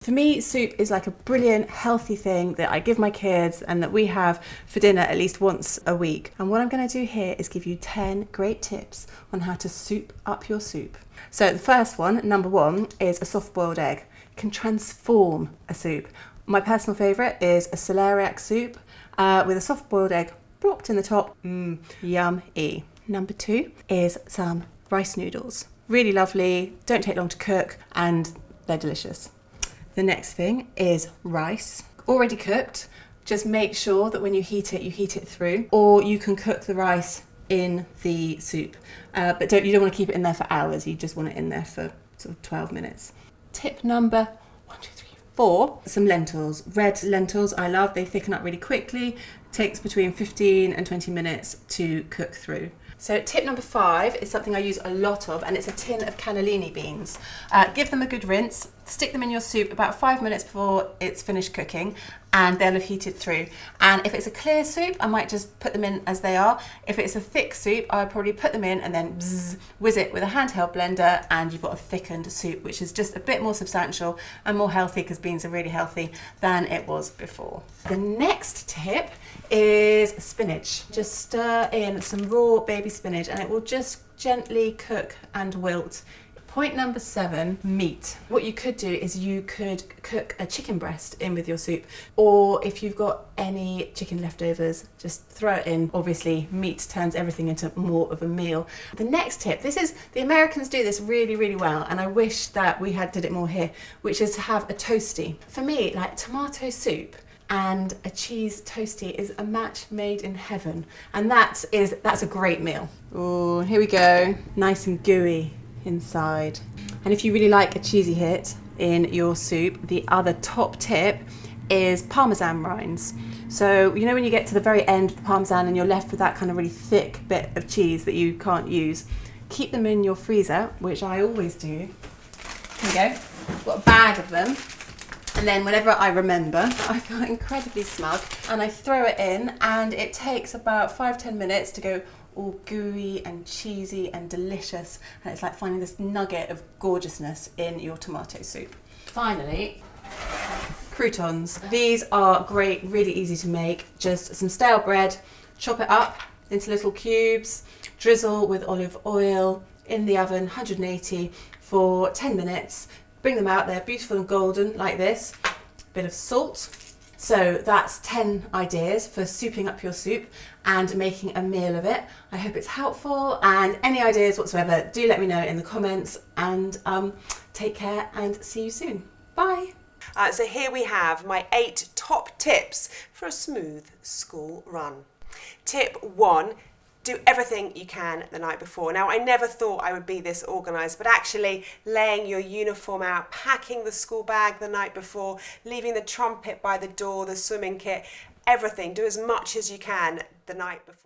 For me, soup is like a brilliant, healthy thing that I give my kids and that we have for dinner at least once a week. And what I'm going to do here is give you 10 great tips on how to soup up your soup. So the first one, number one, is a soft-boiled egg. It can transform a soup. My personal favourite is a celeriac soup with a soft-boiled egg plopped in the top. Yum-y. Number two is some rice noodles. Really lovely, don't take long to cook, and they're delicious. The next thing is rice, already cooked. Just make sure that when you heat it through, or you can cook the rice in the soup. But you don't want to keep it in there for hours, you just want it in there for sort of 12 minutes. Tip number 4, some lentils. Red lentils I love, they thicken up really quickly. It takes between 15 and 20 minutes to cook through. So tip number 5 is something I use a lot of, and it's a tin of cannellini beans. Give them a good rinse, stick them in your soup about 5 minutes before it's finished cooking, and they'll have heated through. And if it's a clear soup, I might just put them in as they are. If it's a thick soup, I would probably put them in and then whiz it with a handheld blender, and you've got a thickened soup, which is just a bit more substantial and more healthy, because beans are really healthy, than it was before. The next tip is spinach. Just stir in some raw baby spinach and it will just gently cook and wilt. Point number 7, meat. What you could do is you could cook a chicken breast in with your soup, or if you've got any chicken leftovers, just throw it in. Obviously, meat turns everything into more of a meal. The next tip, the Americans do this really, really well, and I wish that we did it more here, which is to have a toasty. For me, like tomato soup and a cheese toasty is a match made in heaven, and that's a great meal. Oh, here we go, nice and gooey inside. And if you really like a cheesy hit in your soup, the other top tip is Parmesan rinds. So you know when you get to the very end of the Parmesan and you're left with that kind of really thick bit of cheese that you can't use, keep them in your freezer, which I always do. Here we go, I've got a bag of them. And then whenever I remember, I feel incredibly smug, and I throw it in, and it takes about 5-10 minutes to go all gooey and cheesy and delicious, and it's like finding this nugget of gorgeousness in your tomato soup. Finally, croutons. These are great, really easy to make. Just some stale bread, chop it up into little cubes, drizzle with olive oil in the oven, 180 for 10 minutes. Bring them out, they're beautiful and golden like this. Bit of salt. So that's 10 ideas for souping up your soup and making a meal of it. I hope it's helpful, and any ideas whatsoever, do let me know in the comments, and take care and see you soon. Bye. So here we have my 8 top tips for a smooth school run. Tip 1. Do everything you can the night before. Now, I never thought I would be this organised, but actually laying your uniform out, packing the school bag the night before, leaving the trumpet by the door, the swimming kit, everything. Do as much as you can the night before.